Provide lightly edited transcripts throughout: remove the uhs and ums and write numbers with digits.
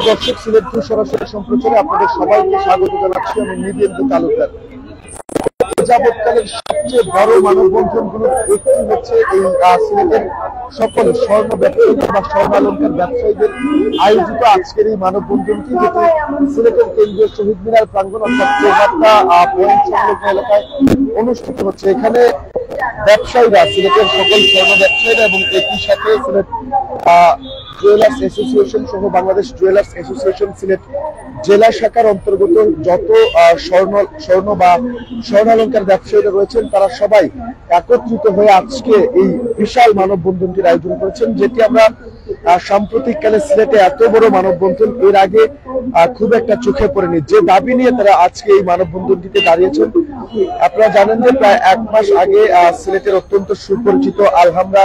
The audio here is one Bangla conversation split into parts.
দর্শক, সিলেট সরাসরি সম্প্রচারে আপনাদের সবাইকে স্বাগত জানাচ্ছি। আমি নিবেন্দু তালুকদার। যাবৎকালের সবচেয়ে বড় মানববন্ধন গুলোর একটি হচ্ছে এই সিলেটের সকল স্বর্ণ ব্যবসায়ী বা স্বর্ণালঙ্কার ব্যবসায়ীদের আয়োজিত আজকের এই মানববন্ধনটি, যেটি সিলেটের কেন্দ্রীয় শহীদ মিনার প্রাঙ্গণ অর্থাৎ চৌহাট্টা পয়েন্ট সংলগ্ন এলাকায় অনুষ্ঠিত হচ্ছে। এখানে ব্যবসায়ীরা, সিলেটের সকল স্বর্ণ ব্যবসায়ীরা এবং একই সাথে সিলেট জুয়েলার্স অ্যাসোসিয়েশন সহ বাংলাদেশ জুয়েলার্স অ্যাসোসিয়েশন সিলেট জেলা শাখার অন্তর্গত যত স্বর্ণ বা স্বর্ণালঙ্কার ব্যবসায়ীরা রয়েছেন তারা সবাই একত্রিত হয়ে আজকে এই বিশাল মানববন্ধনটির আয়োজন করেছেন, যেটি আমরা সাম্প্রতিককালে সিলেটে এত বড় মানববন্ধন এর আগে খুব একটা চোখে পড়েনি। যে দাবি নিয়ে তারা আজকে এই মানববন্ধনটিতে দাঁড়িয়েছেন, আপনারা জানেন যে প্রায় 1 মাস আগে সিলেটের অত্যন্ত সুপরিচিত আলহামরা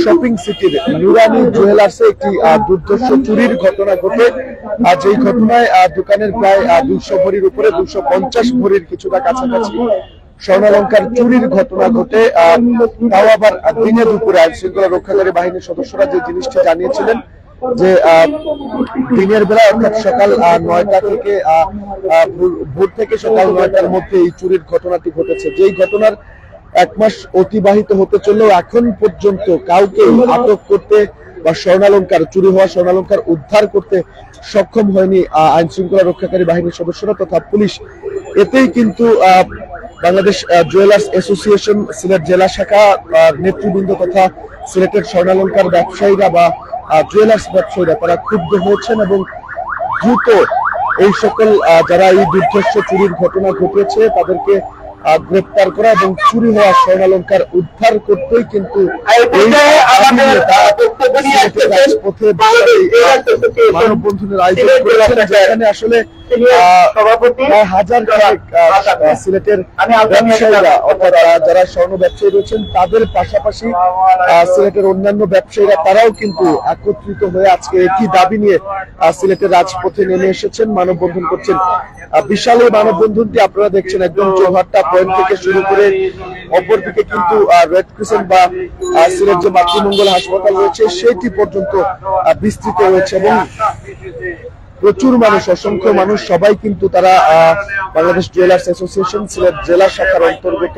শপিং সিটির নুরানি জুয়েলার্সে একটি দুর্ধর্ষ চুরির ঘটনা ঘটে। যেই ঘটনায় দোকানের প্রায় 200 ভরির উপরে 250 ভরির কিছুটা কাছাকাছি স্বর্ণালঙ্কার চুরির ঘটনা ঘটে। তাও আবার দিনে দুপুরে আইন শৃঙ্খলা রক্ষাকারী বাহিনীর সদস্যরা যে জিনিসটি জানিয়েছিলেন যে দিনের বেলা অর্থাৎ সকাল 9টা থেকে ভোর থেকে সকাল 9টার মধ্যে এই চুরির ঘটনাটি ঘটেছে। যেই ঘটনার 1 মাস অতিবাহিত হতে চললেও এখন পর্যন্ত কাউকে আটক করতে বা স্বর্ণালঙ্কার চুরি হওয়া স্বর্ণালঙ্কার উদ্ধার করতে সক্ষম হয়নি আইন শৃঙ্খলা রক্ষাকারী বাহিনীর সদস্যরা তথা পুলিশ। এতেই কিন্তু বাংলাদেশ জুয়েলার্স অ্যাসোসিয়েশন সিলেট জেলা শাখা নেতৃবৃন্দ তথা সিলেটের স্বর্ণালঙ্কার ব্যবসায়ীরা বা জুয়েলার্স ব্যবসায়ীরা তারা ক্ষুব্ধ হয়েছেন এবং দ্রুত এই সকল যারা এই দুর্ধর্ষ চুরির ঘটনা ঘটিয়েছে তাদেরকে গ্রেপ্তার করা এবং চুরি হওয়া স্বর্ণালঙ্কার উদ্ধার করতেই কিন্তু মানববন্ধনের আয়োজন করেছেন, যেখানে আসলে হাজার সিলেটের ব্যবসায়ীরা অর্থাৎ যারা স্বর্ণ ব্যবসায়ী রয়েছেন তাদের পাশাপাশি সিলেটের অন্যান্য ব্যবসায়ীরা তারাও কিন্তু একত্রিত হয়ে আজকে একই দাবি নিয়ে সিলেটের রাজপথে নেমে এসেছেন, মানববন্ধন করছেন। বিশাল এই মানববন্ধনটি আপনারা দেখছেন একদম চৌহাট্টা পয়েন্ট থেকে শুরু করে অপরদিকে কিন্তু রেড ক্রিসেন্ট বা সিলেট যে মাতৃমঙ্গল হাসপাতাল রয়েছে সেটি পর্যন্ত বিস্তৃত রয়েছে এবং প্রচুর মানুষ, অসংখ্য মানুষ, সবাই কিন্তু তারা বাংলাদেশ জুয়েলার্স অ্যাসোসিয়েশন সিলেট জেলা শাখার অন্তর্গত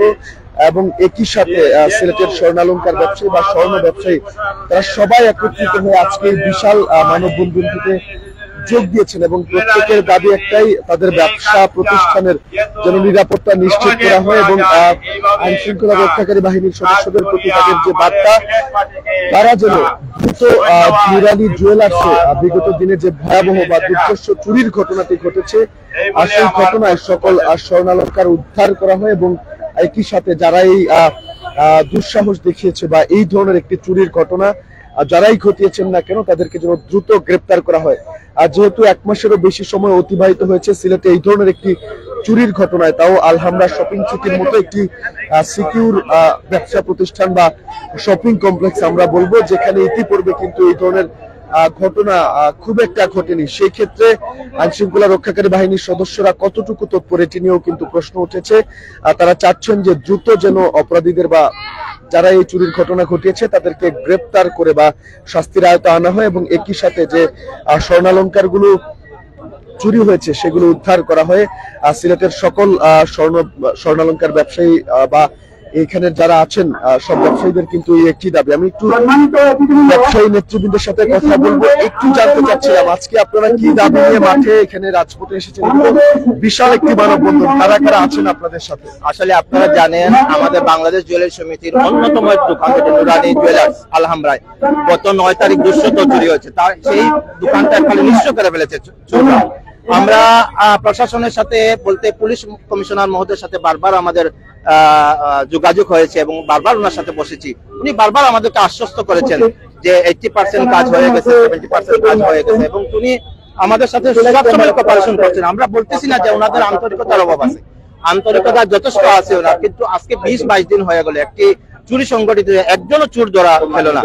এবং একই সাথে সিলেটের স্বর্ণালঙ্কার ব্যবসায়ী বা স্বর্ণ ব্যবসায়ী তারা সবাই একত্রিত হয়ে আজকে বিশাল মানববন্ধনটিতে যোগ দিয়েছেন এবং প্রত্যেকের দাবি একটাই, তাদের ব্যবসা প্রতিষ্ঠানের যেন নিরাপত্তা নিশ্চিত করা হয় এবং আইন শৃঙ্খলা রক্ষাকারী বাহিনীর সদস্যদের প্রতি তাদের যে বার্তা, তারা যেন দ্রুত নুরানি জুয়েলার্সে বিগত দিনে যে ভয়াবহ বা দুর্ধর্ষ চুরির ঘটনাটি ঘটেছে আর সেই ঘটনায় সকল স্বর্ণালঙ্কার উদ্ধার করা হয় এবং একই সাথে যারা এই দুঃসাহস দেখিয়েছে বা এই ধরনের একটি চুরির ঘটনা যারাই ঘটিয়েছেন না কেন তাদেরকে যেন দ্রুত গ্রেপ্তার করা হয়। আর যেহেতু 1 মাসেরও বেশি সময় অতিবাহিত হয়েছে সিলেটে এই ধরনের একটি চুরির ঘটনায়, তাও আলহামরা শপিং সিটির মতো একটি সিকিউর ব্যবসা প্রতিষ্ঠান বা শপিং কমপ্লেক্স আমরা বলবো, যেখানে ইতিপূর্বে কিন্তু এই ধরনের ঘটনা খুব একটা ঘটেনি। সেই ক্ষেত্রে আইন শৃঙ্খলা রক্ষাকারী বাহিনীর সদস্যরা কতটুকু তৎপর এটি নিয়েও কিন্তু প্রশ্ন উঠেছে। তারা চাচ্ছেন যে দ্রুত যেন অপরাধীদের বা যারা এই চুরির ঘটনা ঘটিয়েছে তাদেরকে গ্রেপ্তার করে বা শাস্তির আয়তায় আনা হয় এবং একই সাথে যে স্বর্ণালঙ্কার গুলো চুরি হয়েছে সেগুলো উদ্ধার করা হয়। সিলেটের সকল স্বর্ণালঙ্কার ব্যবসায়ী বা এখানে যারা আছেন সব ব্যবসায়ীদের কিন্তু এই একটি দাবি। আমি একটু ব্যবসায়ী নেতৃবৃন্দের সাথে কথা বলবো, একটু জানতে চাচ্ছিলাম আজকে আপনারা কি দাবি নিয়ে মাঠে এখানে রাজপথে এসেছেন? বিশাল একটি মানববন্ধন, কারা কারা আছেন আপনাদের সাথে? আসলে আপনারা জানেন আমাদের বাংলাদেশ জুয়েলার্স সমিতির অন্যতম দোকান নুরানি জুয়েলার্স আলহামরায় গত 9 তারিখ দুঃস্থ চুরি হয়েছে, তার সেই দোকানটা খালি নিঃস্ব করে ফেলেছে চোররা। আমরা প্রশাসনের সাথে বলতে পুলিশ কমিশনার মহোদয়ের সাথে বারবার আমাদের যোগাযোগ হয়েছে এবং বারবার ওনার সাথে বসেছি। উনি বারবার আমাদেরকে আশ্বস্ত করেছেন যে 80% কাজ হয়ে গেছে, 70% কাজ হয়ে গেছে এবং উনি আমাদের সাথে সবসময় কোঅপারেশন করছেন। আমরা বলতেছি না যে ওনাদের আন্তরিকতার অভাব আছে, আন্তরিকতা যথেষ্ট আছে ওনার, কিন্তু আজকে 20-22 দিন হয়ে গেল একটি চুরি সংগঠিত, একজনও চোর ধরা পেল না।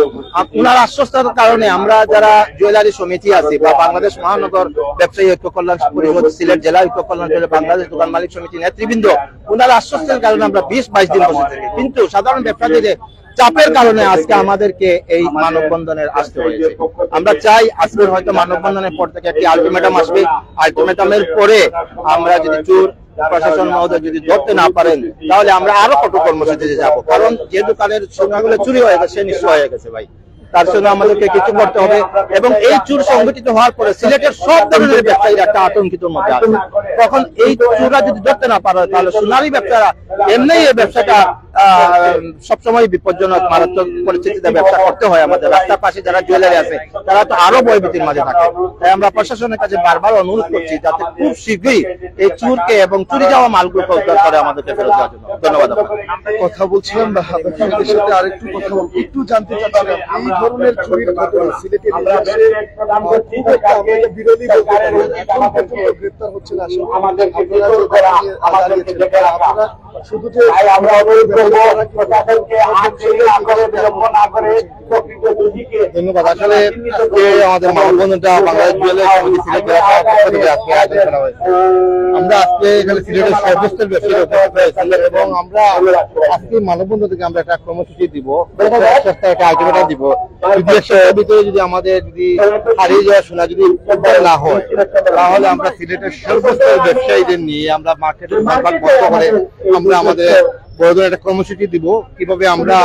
ওনার আশ্বস্তার কারণে আমরা যারা জুয়েলারি সমিতি আছি বা বাংলাদেশ মহানগর ব্যবসায়ী ঐক্য কল্যাণ পরিষদ সিলেট জেলা ঐক্য কল্যাণ বাংলাদেশ দোকান মালিক সমিতি নেতৃবৃন্দ ওনার আশ্বস্তের কারণে আমরা 20-22 দিন বসে থাকি। কিন্তু সাধারণ ব্যবসায়ীদের চাপের কারণে আজকে আমাদেরকে এই মানববন্ধনের আসতে হয়েছে। আমরা চাই আজকের হয়তো মানববন্ধনের পর থেকে একটি আলটিমেটাম আসবে, আলটিমেটামের পরে আমরা যদি চোর প্রশাসন মহোদয় যদি ধরতে না পারেন তাহলে আমরা আরো কঠোর কর্মসূচিতে যাব। কারণ যে দোকানের সোনাগুলো চুরি হয়ে গেছে নিঃস্ব হয়ে গেছে ভাই, তার জন্য আমাদেরকে কিছু করতে হবে। এবং এই চুর সংগঠিত হওয়ার পরে সিলেটের সব ধরনের ব্যবসায়ীরা একটা আতঙ্কিত মধ্যে আছে। তখন এই চুররা যদি ধরতে না পারে তাহলে সোনালী ব্যবসারা এমনি এই ব্যবসাটা সবসময় বিপজ্জনক মারাত্মক পরিস্থিতিতে ব্যবসা করতে হয়। আমাদের রাস্তার পাশে যারা জুয়েলারি আছে তারা তো আরো ভয়ভীতির মাঝে থাকে। তাই আমরা প্রশাসনের কাছে বারবার অনুরোধ করছি যাতে খুব শীঘ্রই এই চুরকে এবং চুরি যাওয়া মালগুলোকে উদ্ধার করে আমাদেরকে ফেরত দেওয়ার জন্য। ধন্যবাদ। কথা বলছিলাম ব্যবসায়ীদের সাথে আরেকটু কথা বলবো, একটু জানতে চাচ্ছিলাম এই ধরনের চুরির ঘটনা সিলেটের ইতিহাসে বিরোধী বলতে পারেন এখন পর্যন্ত গ্রেফতার হচ্ছে না। আপনারা শুধু যে ধন্যবাদ। আসলে আমাদের মানববন্ধনটা বাংলাদেশ জুয়েলার্স সমিতি সিলেট আমরা আজকে এখানে সিলেটের সর্বস্তরের ব্যবসায়ীরা উপস্থিত হয়েছি এবং আমরা আজকে মানববন্ধন থেকে আমরা একটা কর্মসূচি দিব, একটা আলটিমেটাম দিব। যদি এক সপ্তাহের ভিতরে যদি আমাদের যদি হারিয়ে যাওয়া সোনা যদি উদ্ধার না হয় তাহলে আমরা সিলেটের সর্বস্তরের ব্যবসায়ীদের নিয়ে আমরা মার্কেটের ভাগ বন্ধ করে আমরা আমাদের বড় ধরনের একটা কর্মসূচি দিব কিভাবে আমরা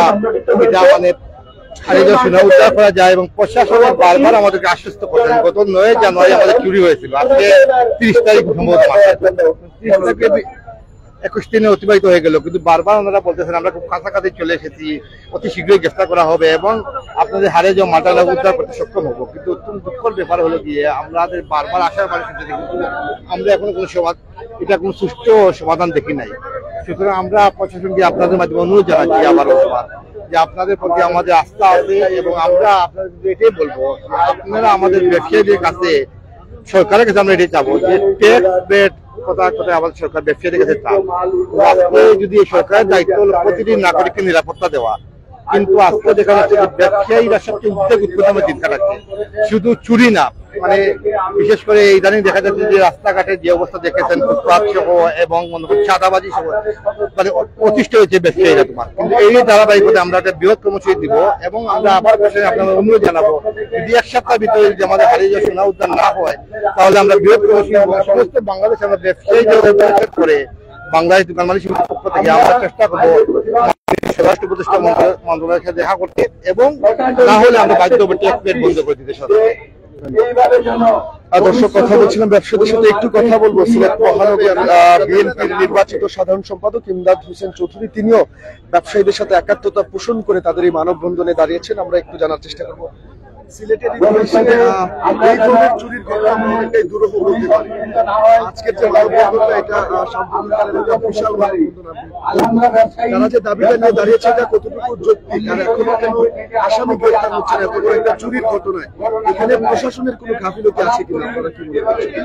এটা মানে হারিয়ে যাওয়া সোনা উদ্ধার করা যায়। এবং প্রশাসনের বারবার আমাদেরকে আশ্বস্ত করেন। গত 9 জানুয়ারি আমাদের চুরি হয়েছিল, আজকে 30 তারিখ সম্ভবত 21 দিনে অতিবাহিত হয়ে গেল, কিন্তু বারবার ওনারা বলতেছেন আমরা খুব কাছাকাছি চলে এসেছি, অতি শীঘ্রই গ্রেফতার করা হবে এবং আপনাদের হারিয়ে যাওয়া মালটা উদ্ধার করতে সক্ষম হবো। কিন্তু অত্যন্ত দুঃখের ব্যাপার হলো গিয়ে আমাদের বারবার আসার বাড়ি কিন্তু আমরা এখনো কোনো এটা কোনো সুষ্ঠু সমাধান দেখি নাই। সুতরাং আমরা প্রশাসনকে আপনাদের মাধ্যমে অনুরোধ জানাচ্ছি আবারও যে আপনাদের প্রতি আমাদের আস্থা আছে এবং আমরা আপনাদের এটাই বলবো আপনারা আমাদের ব্যবসায়ীদের কাছে সরকারের কাছে আমরা এটাই চাবো যে ট্যাক্স রেট কোথায় কোথায় আমাদের সরকার ব্যবসায়ীদের কাছে চাপ। আজকে যদি সরকারের দায়িত্ব হলো প্রতিটি নাগরিককে নিরাপত্তা দেওয়া, কিন্তু আজকে দেখা যাচ্ছে যে ব্যবসায়ীরা সবচেয়ে উদ্বেগ উৎপন্ন চিন্তা রাখছে, শুধু চুরি না মানে বিশেষ করে ইদানিং দেখা যাচ্ছে যে রাস্তাঘাটে যে অবস্থা দেখেছেন ফুটপাত সহ এবং চাঁদাবাজি সহ মানে অতিষ্ঠ হয়েছে ব্যবসায়ীরা তোমার। কিন্তু এই ধারাবাহিকতা আমরা একটা বৃহৎ কর্মসূচি দিব এবং আমরা আবার আপনাদের অনুরোধ জানাবো যদি এক সপ্তাহের ভিতরে যদি আমাদের হারিয়ে যাওয়া সোনা উদ্ধার না হয় তাহলে আমরা বৃহৎ কর্মসূচি সমস্ত বাংলাদেশে আমরা ব্যবসায়ী করে বাংলাদেশ দোকান মালিক সমিতির পক্ষ থেকে আমরা চেষ্টা করবো স্বরাষ্ট্র প্রতিষ্ঠা মন্ত্রণালয়ের সাথে দেখা করতে এবং না হলে আমরা বাধ্য হবে ট্যাক্স রেট বন্ধ করে দিতে সরকার। দর্শক কথা বলছিলাম ব্যবসায়ীদের সাথে একটু কথা বলবো। সিলেট মহানগর বিএনপির নির্বাচিত সাধারণ সম্পাদক ইমদাদ হোসেন চৌধুরী তিনিও ব্যবসায়ীদের সাথে একাত্মতা পোষণ করে তাদের এই মানববন্ধনে দাঁড়িয়েছেন। আমরা একটু জানার চেষ্টা করবো সিলেটের ইতিহাসে এই ধরনের চুরির ঘটনা অনেকটাই দুরূহ হতে পারে। আজকের যে মানববন্ধনটা এটা সাম্প্রতিককালের একটা বিশাল মানববন্ধন। তারা যে দাবিটা নিয়ে দাঁড়িয়েছে এটা কতটুকু যৌক্তিক আর এখনো কেন আসামি গ্রেফতার হচ্ছে না এত বড় একটা চুরির ঘটনায়? এখানে প্রশাসনের কোনো গাফিলতি আছে কিনা আপনারা কি মনে করছেন?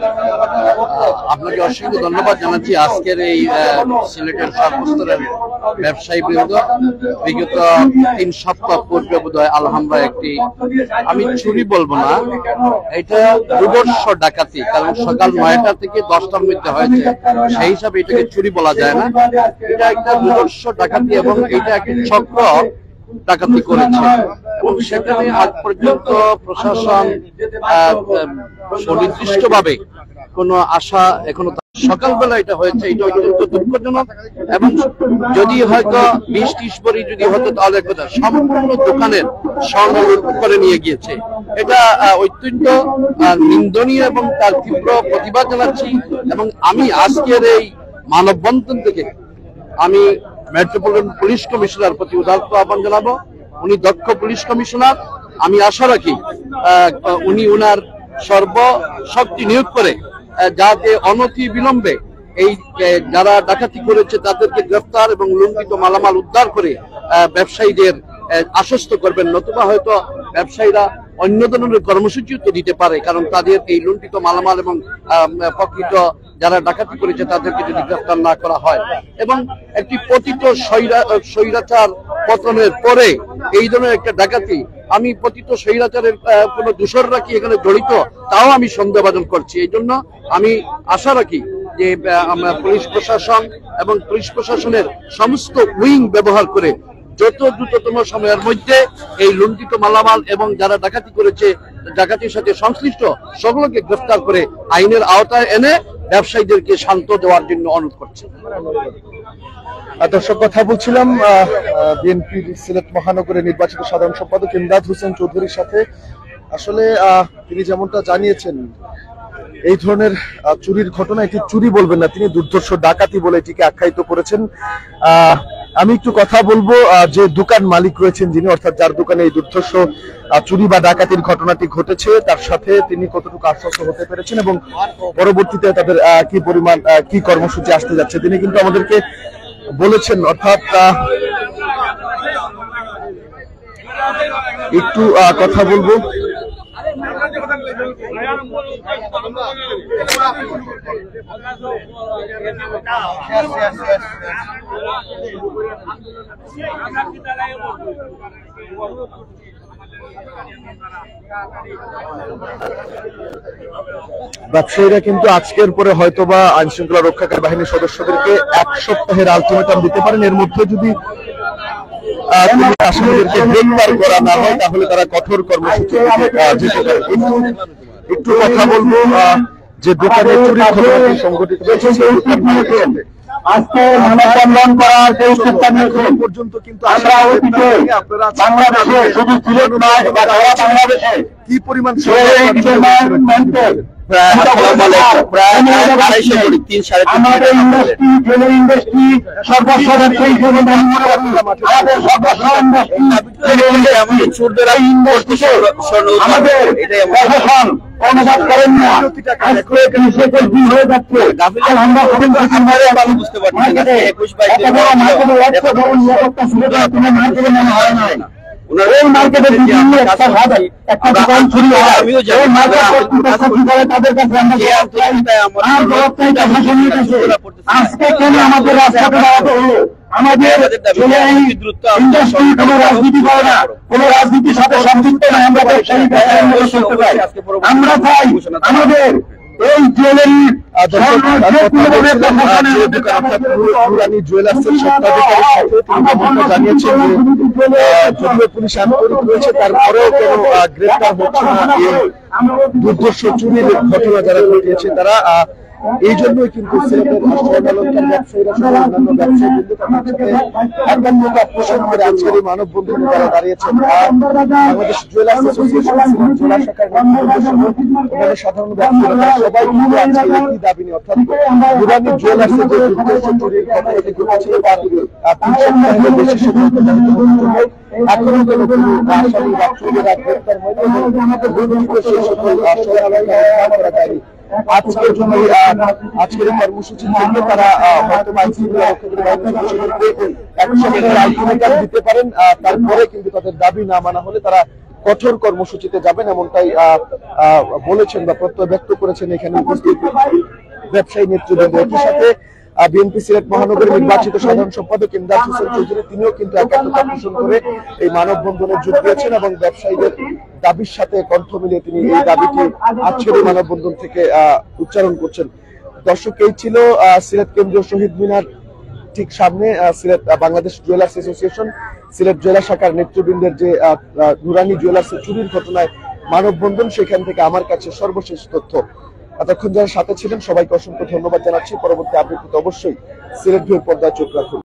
আপনাকে অসংখ্য ধন্যবাদ জানাচ্ছি। আজকের এই সিলেটের সর্বস্তরের ব্যবসায়ী বৃন্দ বিগত 3 সপ্তাহ পূর্বে বোধহয় আলহামরা একটি আমি চুরি বলবো না, এটা দুর্ধর্ষ ডাকাতি, কারণ সকাল 9টা থেকে 10টার মধ্যে হয়েছে, সেই হিসাবে এটাকে চুরি বলা যায় না। এটা একটা দুর্ধর্ষ ডাকাতি এবং এটা একটা চক্র ডাকাতি করেছে এবং সেখানে আজ পর্যন্ত প্রশাসন সুনির্দিষ্টভাবে কোনো আশা এখনো সকালবেলা এটা হয়েছে, এটা অত্যন্ত দুঃখজনক এবং যদি হয়তো 20-30 ভরি যদি হতো তাহলে কথা সম্পূর্ণ দোকানের স্বর্ণ লুট করে নিয়ে গিয়েছে। এটা অত্যন্ত নিন্দনীয় এবং তার তীব্র প্রতিবাদ জানাচ্ছি। এবং আমি আজকের এই মানববন্ধন থেকে আমি মেট্রোপলিটন পুলিশ কমিশনার প্রতি উদাত্ত আহ্বান জানাবো। উনি দক্ষ পুলিশ কমিশনার, আমি আশা রাখি উনি উনার সর্বশক্তি নিয়োগ করে যাতে অনতি বিলম্বে এই যারা ডাকাতি করেছে তাদেরকে গ্রেফতার এবং লুণ্ঠিত মালামাল উদ্ধার করে ব্যবসায়ীদের আশ্বস্ত করবেন, নতুবা হয়তো ব্যবসায়ীরা অন্য ধরনের কর্মসূচিও তো দিতে পারে, কারণ তাদের এই লুণ্ঠিত মালামাল এবং প্রকৃত যারা ডাকাতি করেছে তাদেরকে যদি গ্রেফতার না করা হয়। এবং একটি পতিত স্বৈরাচার পতনের পরে এই ধরনের একটা ডাকাতি, আমি পতিত স্বৈরাচারের কোন দূষররা কি এখানে জড়িত তাও আমি সন্দেহভাজন করছি। এই জন্য আমি আশা রাখি যে পুলিশ প্রশাসন এবং পুলিশ প্রশাসনের সমস্ত উইং ব্যবহার করে যত দ্রুততম সময়ের মধ্যে এই লুণ্ঠিত মালামাল এবং যারা ডাকাতি করেছে, ডাকাতির সাথে সংশ্লিষ্ট সকলকে গ্রেফতার করে আইনের আওতায় এনে ব্যবসায়ীদেরকে শান্ত দেওয়ার জন্য অনুরোধ করছে। দর্শক, কথা বলছিলাম বিএনপি সিলেট মহানগরের নির্বাচিত সাধারণ সম্পাদক ইমদাদ হোসেন চৌধুরীর সাথে। আসলে তিনি যেমনটা জানিয়েছেন, এই ধরনের চুরির ঘটনা, এটি চুরি বলবেন না, তিনি দুর্ধর্ষ ডাকাতি বলে এটিকে আখ্যায়িত করেছেন। আমি একটু কথা বলবো যে দোকান মালিক রয়েছেন যিনি, অর্থাৎ যার দোকানে এই দুর্ধর্ষ চুরি বা ডাকাতির ঘটনাটি ঘটেছে, তার সাথে তিনি কতটুকু আশ্বস্ত হতে পেরেছেন এবং পরবর্তীতে তাদের কি পরিমাণ কি কর্মসূচি আসতে যাচ্ছে তিনি কিন্তু আমাদেরকে বলেছেন। অর্থাৎ একটু কথা বলবো। ব্যবসায়ীরা কিন্তু আজকের পরে হয়তোবা আইন শৃঙ্খলা রক্ষাকারী বাহিনীর সদস্যদেরকে 1 সপ্তাহের আলটিমেটাম দিতে পারেন। এর মধ্যে যদি আসামিদেরকে গ্রেফতার করা না হয় তাহলে তারা কঠোর কর্মসূচি যেতে পারে। একটু কথা বলবো যে দোকানে চুরির ঘটনাটি সংঘটিত হয়েছে আজকে মানববন্ধন করার যে উদ্যোগটা নিয়েছেন পর্যন্ত কিন্তু আমরা অতীতে বাংলাদেশে শুধু সিলেট নয় বা সারা বাংলাদেশে কি পরিমাণ আমাদের ইন্ডাস্ট্রি, জেলের ইন্ডাস্ট্রি সর্বস্বরের সেই আমাদের সর্বস্বর ইন্ডাস্ট্রি আমাদের প্রশাসন অনুবাদ করেন না। আজকে হয়ে যাচ্ছে আমরা বুঝতে পারছি ওই মার্কেটের বিভিন্ন একটা দোকান চুরি হয়, ওই মার্কেট কর্তৃপক্ষ কি করে তাদের কাছে আজকে কেন আমাদের রাস্তাতে দাঁড়াতে হলো? আমাদের ইন্ডাস্ট্রি কোন রাজনীতি করে না, কোন রাজনীতির সাথে সম্পৃক্ত না। আমরা ব্যবসায়ী করতে চাই, আমরা চাই আমাদের এই জুয়েলারি জুয়েলার্সের স্বত্বাধিকারীর সাথে তিনি জানিয়েছেন যে যদিও পুলিশ আন্তরিক রয়েছে তারপরেও কেন গ্রেফতার হচ্ছে না দুর্ধর্ষ চুরির ঘটনা যারা ঘটিয়েছে তারা। এই জন্যই কিন্তু সিলেটের স্বর্ণালংকার ব্যবসায়ীরা সহ অন্যান্য ব্যবসায়ী কিন্তু তাদের সাথে একাত্মতা পোষণ করে আজকের এই মানববন্ধন তারা দাঁড়িয়েছেন। বাংলাদেশ জুয়েলার্স অ্যাসোসিয়েশন সিলেট জেলা শাখার অন্যান্য সাধারণ ব্যবসায়ীরা সবাই কিন্তু আজকে একই দাবি নিয়ে, অর্থাৎ নুরানি জুয়েলার্সের যে দুর্ধর্ষ চুরির ঘটনাটি ঘটেছিল তার 3 সপ্তাহের বেশি সময় এখনো কেন কোনো আসামি বা চোরেরা গ্রেফতার হয়নি এবং আমাদের দুর্নীতি সেই সকল স্বর্ণালংকার করা যায়নি। আজকের জন্য আজকের কর্মসূচি থেকে তারা হয়তো আইন শৃঙ্খলা রক্ষাকারী বাহিনীর সদস্যদেরকে 1 সপ্তাহের আলটিমেটাম দিতে পারেন। তারপরে কিন্তু তাদের দাবি না মানা হলে তারা কঠোর কর্মসূচিতে যাবেন, এমনটাই বলেছেন বা প্রত্যয় ব্যক্ত করেছেন এখানে উপস্থিত ব্যবসায়ী নেতৃবৃন্দ। একই সাথে বিএনপি সিলেট মহানগরের নির্বাচিত সাধারণ সম্পাদক ইমদাদ হোসেন চৌধুরী তিনিও কিন্তু একাত্মতা পোষণ করে এই মানববন্ধনে যোগ দিয়েছেন এবং ব্যবসায়ীদের দাবির সাথে কণ্ঠ মিলিয়ে তিনি এই দাবিটি আজকের এই মানববন্ধন থেকে উচ্চারণ করছেন। দর্শক, এই ছিল সিলেট কেন্দ্রীয় শহীদ মিনার ঠিক সামনে সিলেট বাংলাদেশ জুয়েলার্স অ্যাসোসিয়েশন সিলেট জেলা শাখার নেতৃবৃন্দের যে নুরানি জুয়েলার্সের চুরির ঘটনায় মানববন্ধন, সেখান থেকে আমার কাছে সর্বশেষ তথ্য। এতক্ষণ যারা সাথে ছিলেন সবাইকে অসংখ্য ধন্যবাদ জানাচ্ছি। পরবর্তী আপডেট অবশ্যই সিলেট ভিউর পর্দায় চোখ রাখুন।